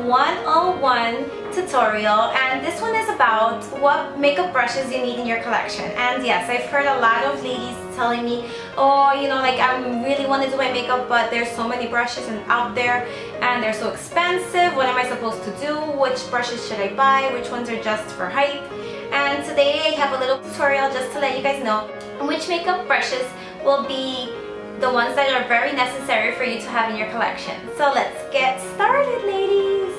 101 tutorial, and this one is about what makeup brushes you need in your collection. And yes, I've heard a lot of ladies telling me, oh, you know, like I really want to do my makeup, but there's so many brushes out there and they're so expensive. What am I supposed to do? Which brushes should I buy? Which ones are just for height? And today I have a little tutorial just to let you guys know which makeup brushes will be the ones that are very necessary for you to have in your collection. So let's get started, ladies.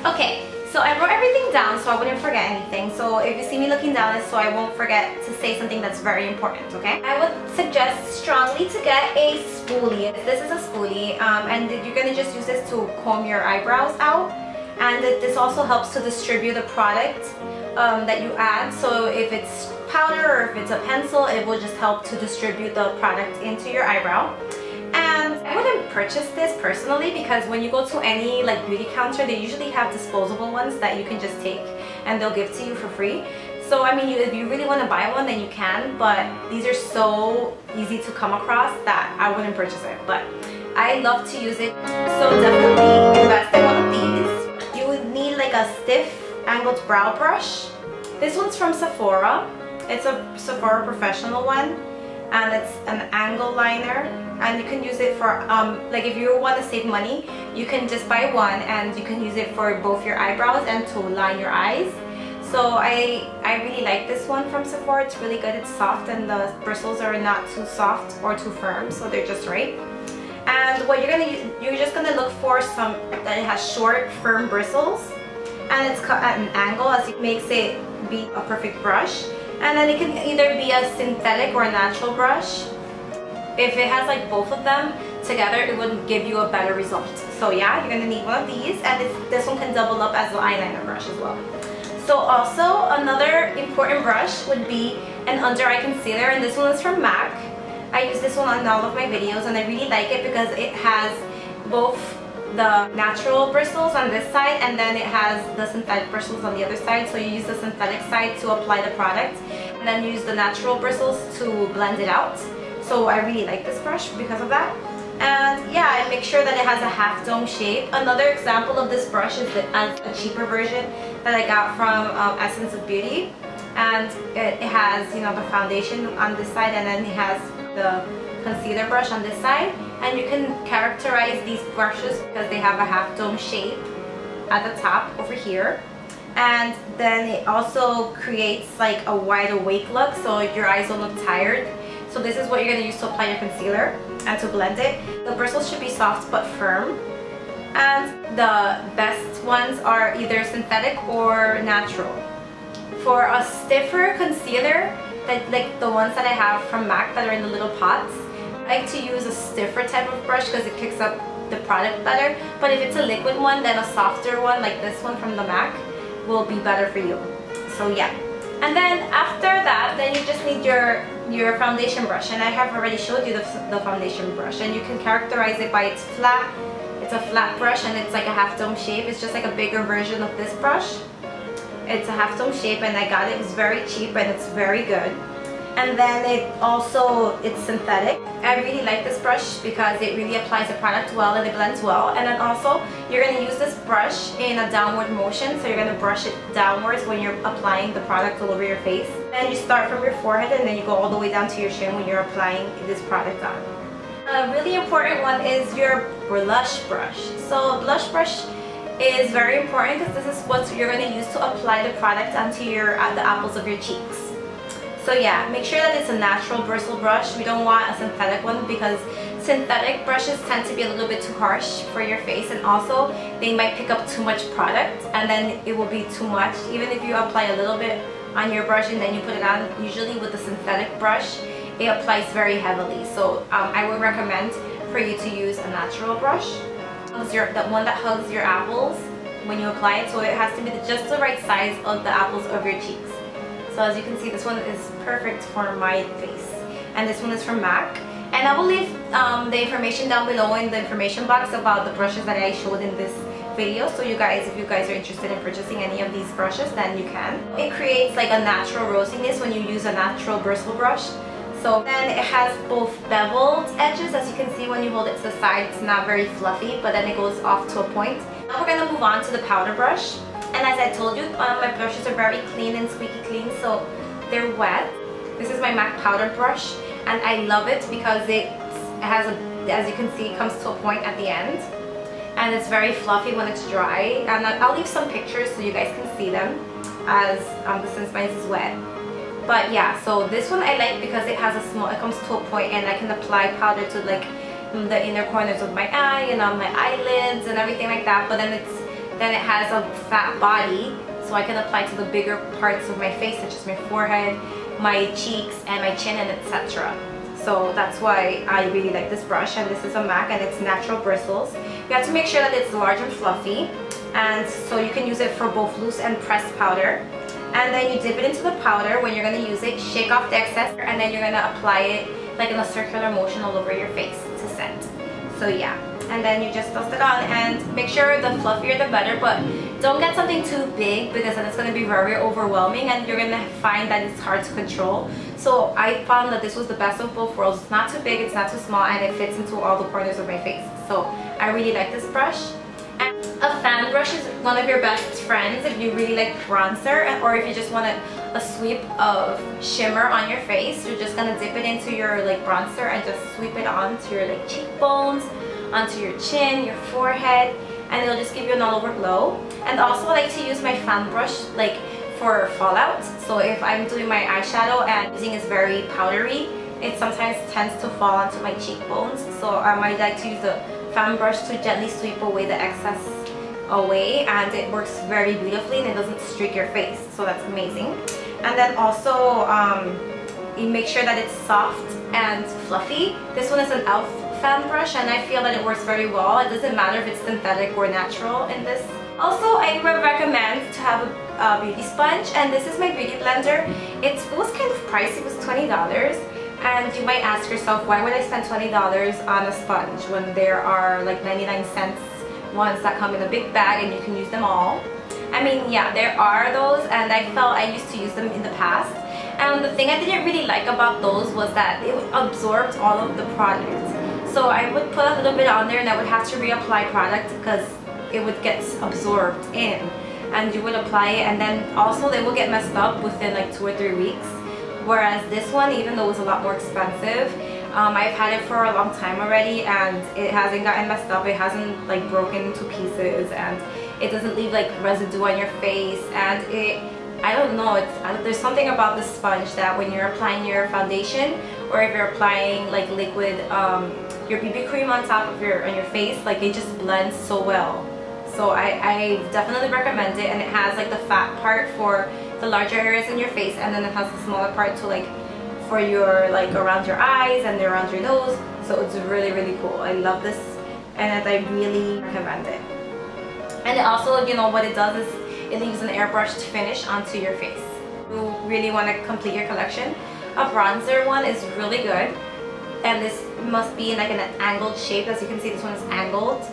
Okay, so I wrote everything down so I wouldn't forget anything. So if you see me looking down, it's so I won't forget to say something that's very important, okay? I would suggest strongly to get a spoolie. This is a spoolie, and you're gonna just use this to comb your eyebrows out. And this also helps to distribute the product that you add. So if it's powder or if it's a pencil, it will just help to distribute the product into your eyebrow. And I wouldn't purchase this personally because when you go to any like beauty counter, they usually have disposable ones that you can just take and they'll give to you for free. So I mean, if you really want to buy one, then you can, but these are so easy to come across that I wouldn't purchase it. But I love to use it, so definitely invest in one of these. You would need like a stiff angled brow brush. This one's from Sephora. It's a Sephora professional one, and it's an angle liner, and you can use it for like if you want to save money, you can just buy one and you can use it for both your eyebrows and to line your eyes. So I really like this one from Sephora. It's really good. It's soft and the bristles are not too soft or too firm, so they're just right. And what you're just gonna look for some that it has short, firm bristles, and it's cut at an angle as it makes it be a perfect brush. And then it can either be a synthetic or a natural brush. If it has like both of them together, it would give you a better result. So yeah, you're gonna need one of these, and this one can double up as an eyeliner brush as well. So also another important brush would be an under eye concealer, and this one is from MAC. I use this one on all of my videos, and I really like it because it has both the natural bristles on this side and then it has the synthetic bristles on the other side. So you use the synthetic side to apply the product and then use the natural bristles to blend it out. So I really like this brush because of that. And yeah, I make sure that it has a half dome shape. Another example of this brush is a cheaper version that I got from Essence of Beauty, and it has, you know, the foundation on this side and then it has the concealer brush on this side. And you can characterize these brushes because they have a half dome shape at the top over here, and then it also creates like a wide awake look so your eyes don't look tired. So this is what you're going to use to apply your concealer and to blend it. The bristles should be soft but firm, and the best ones are either synthetic or natural. For a stiffer concealer, like the ones that I have from MAC that are in the little pots, I like to use a stiffer type of brush because it kicks up the product better. But if it's a liquid one, then a softer one like this one from the MAC will be better for you. So yeah. And then after that, then you just need your foundation brush, and I have already showed you the foundation brush, and you can characterize it by its flat. It's a flat brush and it's like a half dome shape. It's just like a bigger version of this brush. It's a half dome shape and I got it. It's very cheap and it's very good. And then it's synthetic. I really like this brush because it really applies the product well and it blends well. And then also, you're going to use this brush in a downward motion. So you're going to brush it downwards when you're applying the product all over your face. And you start from your forehead and then you go all the way down to your chin when you're applying this product on. A really important one is your blush brush. So a blush brush is very important because this is what you're going to use to apply the product onto the apples of your cheeks. So yeah, make sure that it's a natural bristle brush. We don't want a synthetic one because synthetic brushes tend to be a little bit too harsh for your face, and also they might pick up too much product and then it will be too much. Even if you apply a little bit on your brush and then you put it on, usually with the synthetic brush, it applies very heavily. So I would recommend for you to use a natural brush. The one that hugs your apples when you apply it, so it has to be just the right size of the apples of your cheeks. So as you can see, this one is perfect for my face. And this one is from MAC. And I will leave the information down below in the information box about the brushes that I showed in this video. So you guys, if you guys are interested in purchasing any of these brushes, then you can. It creates like a natural rosiness when you use a natural bristle brush. So then it has both beveled edges, as you can see when you hold it to the side. It's not very fluffy, but then it goes off to a point. Now we're gonna move on to the powder brush. And as I told you, my brushes are very clean and squeaky clean, so they're wet. This is my MAC powder brush, and I love it because it has a, as you can see, it comes to a point at the end. And it's very fluffy when it's dry. And I'll leave some pictures so you guys can see them, as since mine is wet. But yeah, so this one I like because it has a small, it comes to a point and I can apply powder to like the inner corners of my eye and on my eyelids and everything like that. But then it has a fat body, so I can apply to the bigger parts of my face, such as my forehead, my cheeks, and my chin, and etc. So that's why I really like this brush. And this is a MAC and it's natural bristles. You have to make sure that it's large and fluffy, and so you can use it for both loose and pressed powder. And then you dip it into the powder when you're going to use it, shake off the excess, and then you're going to apply it like in a circular motion all over your face to set. So yeah, and then you just dust it on, and make sure the fluffier the better, but don't get something too big because then it's going to be very overwhelming and you're going to find that it's hard to control. So I found that this was the best of both worlds. It's not too big, it's not too small, and it fits into all the corners of my face. So I really like this brush. And a fan brush is one of your best friends if you really like bronzer, or if you just want a sweep of shimmer on your face. You're just gonna dip it into your like bronzer and just sweep it onto your like cheekbones, onto your chin, your forehead, and it'll just give you an all over glow. And also I like to use my fan brush like for fallout. So if I'm doing my eyeshadow and using is very powdery, it sometimes tends to fall onto my cheekbones. So I might like to use the fan brush to gently sweep away the excess away, and it works very beautifully and it doesn't streak your face, so that's amazing. And then also you make sure that it's soft and fluffy. This one is an e.l.f. fan brush and I feel that it works very well. It doesn't matter if it's synthetic or natural in this. Also, I would recommend to have a beauty sponge, and this is my beauty blender. It was kind of pricey, it was $20. And you might ask yourself, why would I spend $20 on a sponge when there are like 99-cent ones that come in a big bag and you can use them all? I mean, yeah, there are those, and I felt I used to use them in the past. And the thing I didn't really like about those was that it absorbed all of the product. So I would put a little bit on there and I would have to reapply product because it would get absorbed in. And you would apply it, and then also they will get messed up within like 2 or 3 weeks. Whereas this one, even though it was a lot more expensive, I've had it for a long time already and it hasn't gotten messed up, it hasn't like broken into pieces, and it doesn't leave like residue on your face. And I don't know, there's something about the sponge that when you're applying your foundation, or if you're applying like liquid, your BB cream on top of on your face, like it just blends so well. So I definitely recommend it, and it has like the fat part for the larger areas in your face, and then it has the smaller part to like for your like around your eyes and around your nose. So it's really, really cool. I love this and I really recommend it. And it also, you know, what it does is it leaves an airbrush to finish onto your face. If you really want to complete your collection, a bronzer one is really good, and this must be in like an angled shape. As you can see, this one is angled,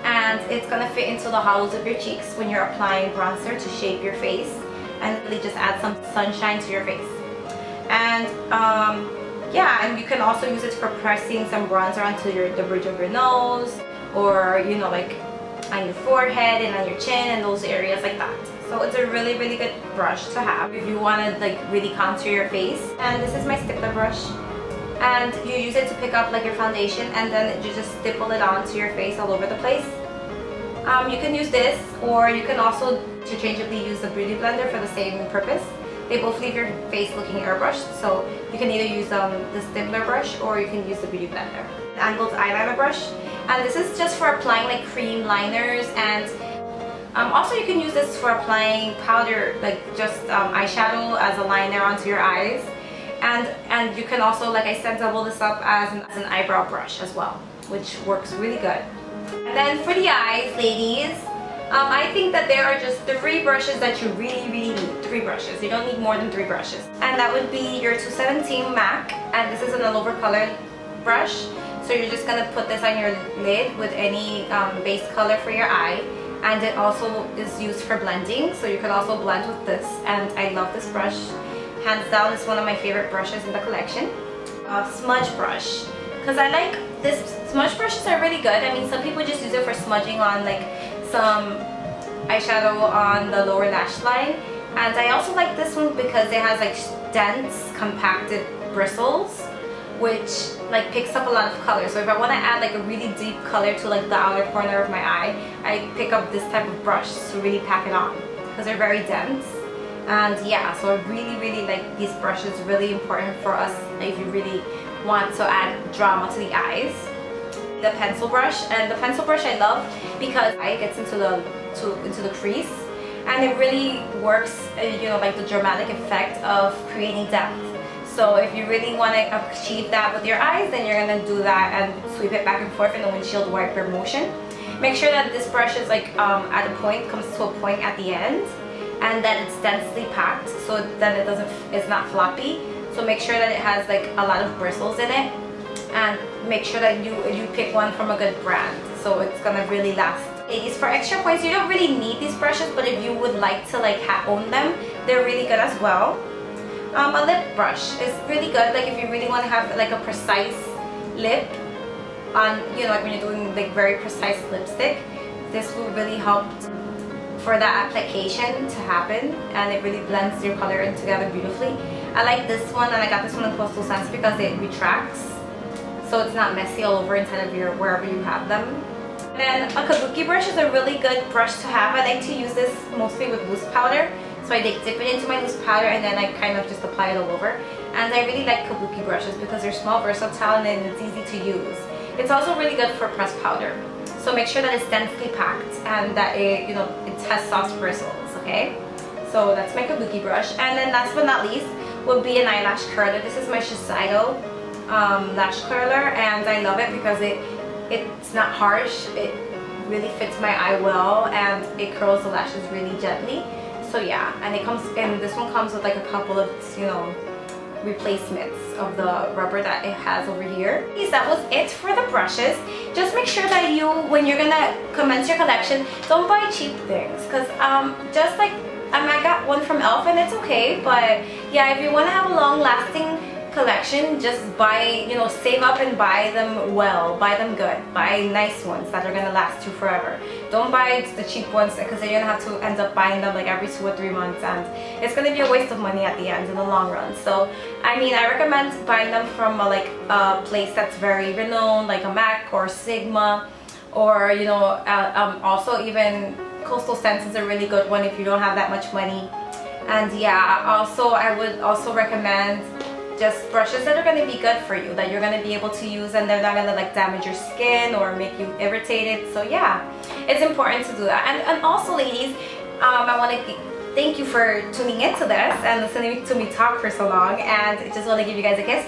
and it's gonna fit into the hollows of your cheeks when you're applying bronzer to shape your face and really just add some sunshine to your face. And yeah, and you can also use it for pressing some bronzer onto the bridge of your nose, or you know, like on your forehead and on your chin and those areas like that. So it's a really, really good brush to have if you want to like really contour your face. And this is my stippler brush, and you use it to pick up like your foundation, and then you just stipple it onto your face all over the place. You can use this, or you can also interchangeably use the beauty blender for the same purpose. They both leave your face looking airbrushed, so you can either use the stippler brush or you can use the beauty blender. Angled eyeliner brush, and this is just for applying like cream liners, and also you can use this for applying powder, like just eyeshadow as a liner onto your eyes. And you can also, like I said, double this up as an eyebrow brush as well, which works really good. And then for the eyes, ladies, I think that there are just 3 brushes that you really, really need. 3 brushes. You don't need more than 3 brushes. And that would be your 217 MAC, and this is an all-over color brush. So you're just gonna put this on your lid with any base color for your eye. And it also is used for blending, so you can also blend with this. And I love this brush. Hands down, it's one of my favorite brushes in the collection. Smudge Brush. because I like this. Smudge brushes are really good. I mean, some people just use it for smudging on like some eyeshadow on the lower lash line, and I also like this one because it has like dense compacted bristles, which like picks up a lot of color. So if I want to add like a really deep color to like the outer corner of my eye, I pick up this type of brush to really pack it on because they're very dense. And yeah, so I really like these brushes. Really important for us if you really want to add drama to the eyes. The pencil brush, and the pencil brush I love because it gets into the crease, and it really works, you know, like the dramatic effect of creating depth. So if you really want to achieve that with your eyes, then you're gonna do that and sweep it back and forth in the windshield wiper motion. Make sure that this brush is like at a point, comes to a point at the end, and that it's densely packed, so that it's not floppy. So make sure that it has like a lot of bristles in it, and make sure that you pick one from a good brand, so it's gonna really last. Ladies, for extra points, you don't really need these brushes, but if you would like to like own them, they're really good as well. A lip brush is really good, like if you really want to have like a precise lip on, you know, like when you're doing like very precise lipstick, this will really help for that application to happen, and it really blends your color in together beautifully. I like this one, and I got this one in Coastal Scents because it retracts, so it's not messy all over inside of your wherever you have them. Then a Kabuki brush is a really good brush to have. I like to use this mostly with loose powder, so I dip it into my loose powder and then I kind of just apply it all over. And I really like Kabuki brushes because they're small, versatile, and it's easy to use. It's also really good for pressed powder, so make sure that it's densely packed and that it, you know, it has soft bristles. Okay, so that's my Kabuki brush. And then last but not least would be an eyelash curler. This is my Shiseido lash curler, and I love it because it's not harsh, it really fits my eye well, and it curls the lashes really gently. So yeah, and this one comes with like a couple of, you know, replacements of the rubber that it has over here. That was it for the brushes. Just make sure that when you're gonna commence your collection, don't buy cheap things, because just like I got one from Elf and it's okay, but yeah, if you want to have a long-lasting collection, just buy, you know, save up and buy them well, buy them good, buy nice ones that are gonna last you forever. Don't buy the cheap ones, because then you're gonna have to end up buying them like every 2 or 3 months, and it's gonna be a waste of money at the end in the long run. So I mean, I recommend buying them from a place that's very renowned, like a MAC or Sigma, or you know, also even Coastal Scents is a really good one if you don't have that much money. And yeah, also I would also recommend just brushes that are going to be good for you, that you're going to be able to use, and they're not going to like damage your skin or make you irritated. So yeah, it's important to do that. And also, ladies, I want to thank you for tuning into this and listening to me talk for so long, and I just want to give you guys a kiss,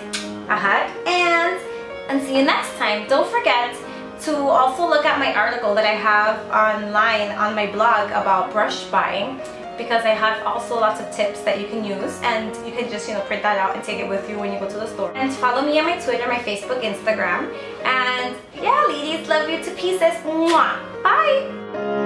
a hug, and see you next time. Don't forget to also look at my article that I have online on my blog about brush buying, because I have also lots of tips that you can use, and you can just, you know, print that out and take it with you when you go to the store. And follow me on my Twitter, my Facebook, Instagram. And yeah, ladies, love you to pieces. Mwah. Bye!